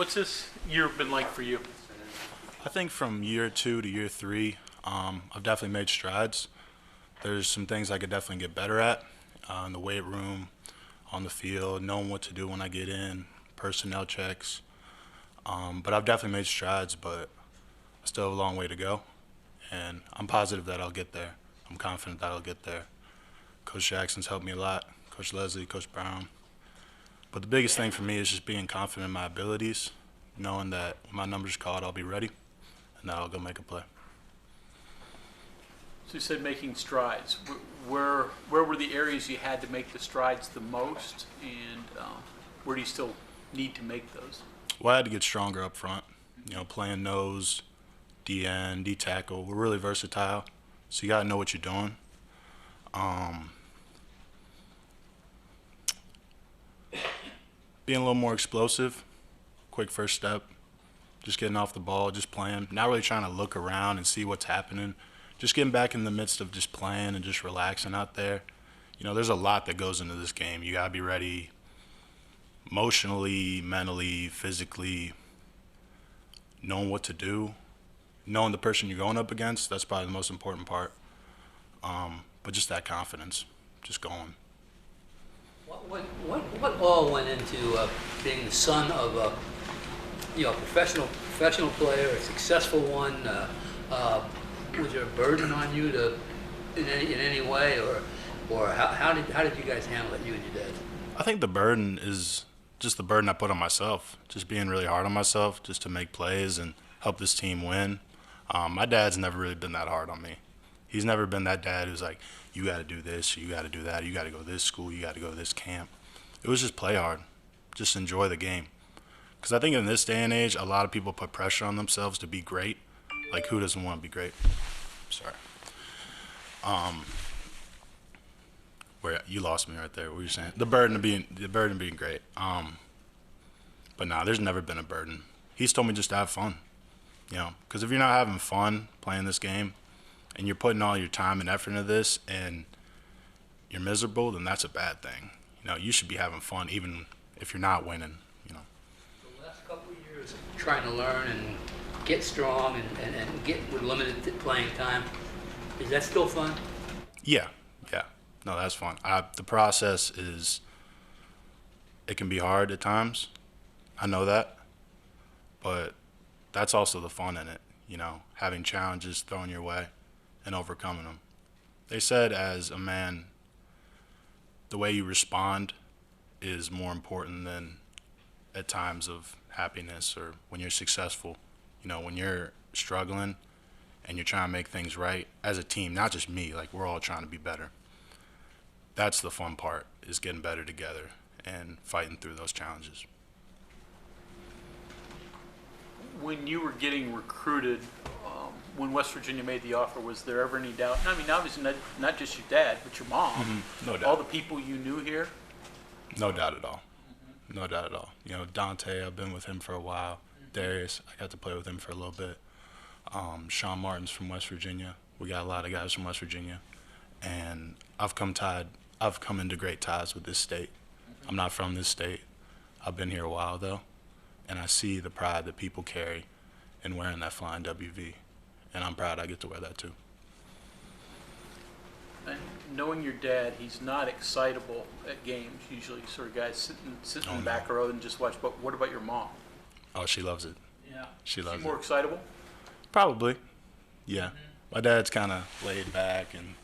What's this year been like for you? I think from year 2 to year 3, I've definitely made strides. There's some things I could definitely get better at in the weight room, on the field, knowing what to do when I get in, personnel checks. But I've definitely made strides, but I still have a long way to go. And I'm positive that I'll get there. I'm confident that I'll get there. Coach Jackson's helped me a lot, Coach Leslie, Coach Brown. But the biggest thing for me is just being confident in my abilities, knowing that when my number's called, I'll be ready, and that I'll go make a play. So you said making strides. Where were the areas you had to make the strides the most, and where do you still need to make those? Well, I had to get stronger up front. Playing nose, DN, D tackle. We're really versatile, so you got to know what you're doing. Being a little more explosive, quick first step, just getting off the ball, just playing, not really trying to look around and see what's happening, just getting back in the midst of just playing and just relaxing out there. There's a lot that goes into this game. You got to be ready emotionally, mentally, physically, knowing what to do, knowing the person you're going up against. That's probably the most important part. But just that confidence, just going. What all went into being the son of a professional player, a successful one? Was there a burden on you in any way, or how did you guys handle it, you and your dad? I think the burden is just the burden I put on myself, just being really hard on myself, just to make plays and help this team win. My dad's never really been that hard on me. He's never been that dad who's like, you got to do this, you got to do that, you got to go to this school, you got to go to this camp. It was just play hard, just enjoy the game. Because I think in this day and age, a lot of people put pressure on themselves to be great. Like, who doesn't want to be great? Sorry. Where you lost me right there. What were you saying? The burden of being great. But nah, there's never been a burden. He's told me just to have fun. Because if you're not having fun playing this game, and you're putting all your time and effort into this, and you're miserable, then that's a bad thing. You should be having fun, even if you're not winning. The last couple of years, trying to learn and get strong and get with limited playing time, is that still fun? Yeah. No, that's fun. The process it can be hard at times. I know that. But that's also the fun in it, having challenges thrown your way and overcoming them. They said as a man, the way you respond is more important than at times of happiness or when you're successful. When you're struggling and you're trying to make things right as a team, not just me, like we're all trying to be better. That's the fun part, is getting better together and fighting through those challenges. When you were getting recruited, when West Virginia made the offer, was there ever any doubt? I mean, obviously not just your dad, but your mom. Mm-hmm. No doubt. All the people you knew here? No doubt at all. No doubt at all. Dante, I've been with him for a while. Darius, I got to play with him for a little bit. Sean Martin's from West Virginia. We got a lot of guys from West Virginia. And I've come into great ties with this state. I'm not from this state. I've been here a while, though. And I see the pride that people carry in wearing that flying WV. And I'm proud I get to wear that too. And knowing your dad, he's not excitable at games. Usually sort of guys sitting in the back row and just watch. But what about your mom? Oh, she loves it. Yeah. She loves it. Is she more excitable? Probably. Yeah. Mm-hmm. My dad's kind of laid back and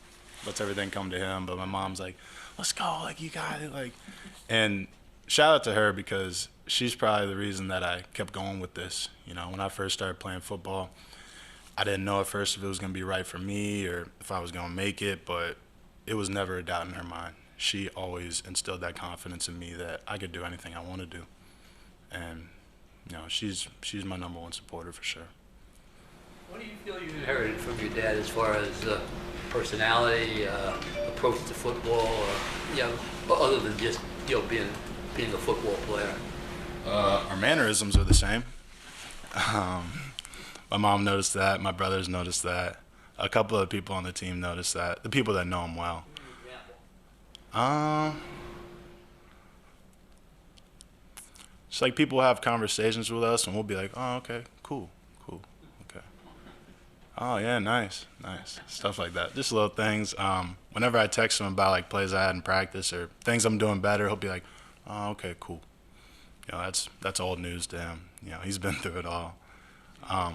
lets everything come to him. But my mom's like, let's go. Like, you got it. Like, and shout out to her because she's probably the reason that I kept going with this. When I first started playing football, I didn't know at first if it was going to be right for me or if I was going to make it, but it was never a doubt in her mind. She always instilled that confidence in me that I could do anything I want to do. And, she's my number one supporter for sure. What do you feel you inherited from your dad as far as personality, approach to football, other than just being a football player? Our mannerisms are the same. My mom noticed that. My brothers noticed that. A couple of people on the team noticed that. The people that know him well. It's like people have conversations with us, and we'll be like, oh, okay, cool, okay. Oh, yeah, nice. Stuff like that. Just little things. Whenever I text him about, like, plays I had in practice or things I'm doing better, he'll be like, oh, okay, cool. That's old news to him. He's been through it all. Go ahead.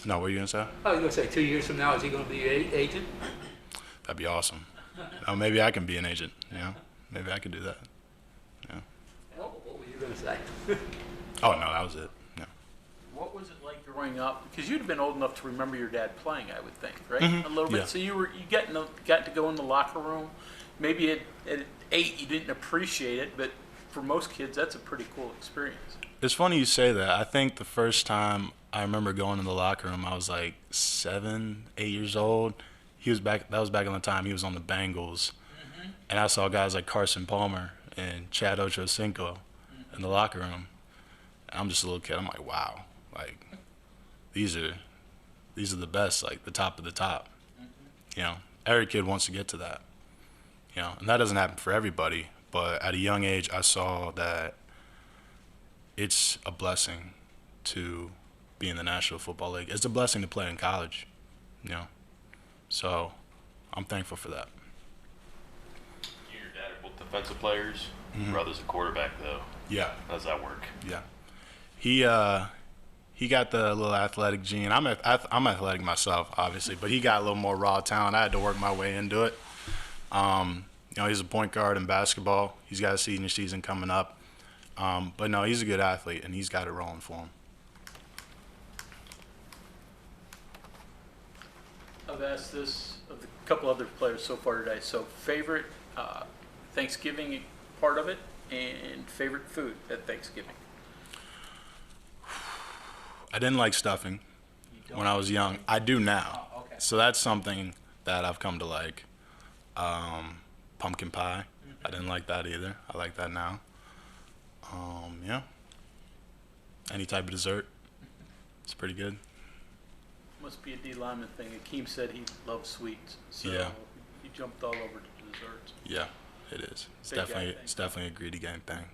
No, what were you going to say? I was going to say, 2 years from now, is he going to be an agent? That'd be awesome. Maybe I can be an agent, Maybe I could do that. What were you going to say? Oh, no, that was it. Yeah. What was it like growing up? Because you'd have been old enough to remember your dad playing, I would think, right? Mhm. A little bit. Yeah. So you got to go in the locker room. Maybe at 8 you didn't appreciate it, but for most kids that's a pretty cool experience. It's funny you say that. I think the first time I remember going in the locker room, I was like 7, 8 years old. That was back in the time he was on the Bengals. Mm-hmm. And I saw guys like Carson Palmer and Chad Ochocinco in the locker room. And I'm just a little kid. I'm like, wow, like these are the best, like the top of the top. Mm-hmm. Every kid wants to get to that. And that doesn't happen for everybody. But at a young age, I saw that it's a blessing to be in the National Football League. It's a blessing to play in college. So I'm thankful for that. You and your dad are both defensive players. Mhm. Brother's a quarterback, though. Yeah. How does that work? Yeah. He got the little athletic gene. I'm athletic myself, obviously, but he got a little more raw talent. I had to work my way into it. He's a point guard in basketball. He's got a senior season coming up. But no, he's a good athlete, and he's got it rolling for him. I've asked this of a couple other players so far today. So favorite Thanksgiving part of it and favorite food at Thanksgiving. I didn't like stuffing when I was young. I do now. Oh, okay. So that's something that I've come to like. Pumpkin pie. I didn't like that either. I like that now. Yeah. Any type of dessert. It's pretty good. Must be a D lineman thing. Akeem said he loves sweets, so Yeah. he jumped all over to desserts. Yeah, it is. Big guy thing. It's definitely a greedy game thing.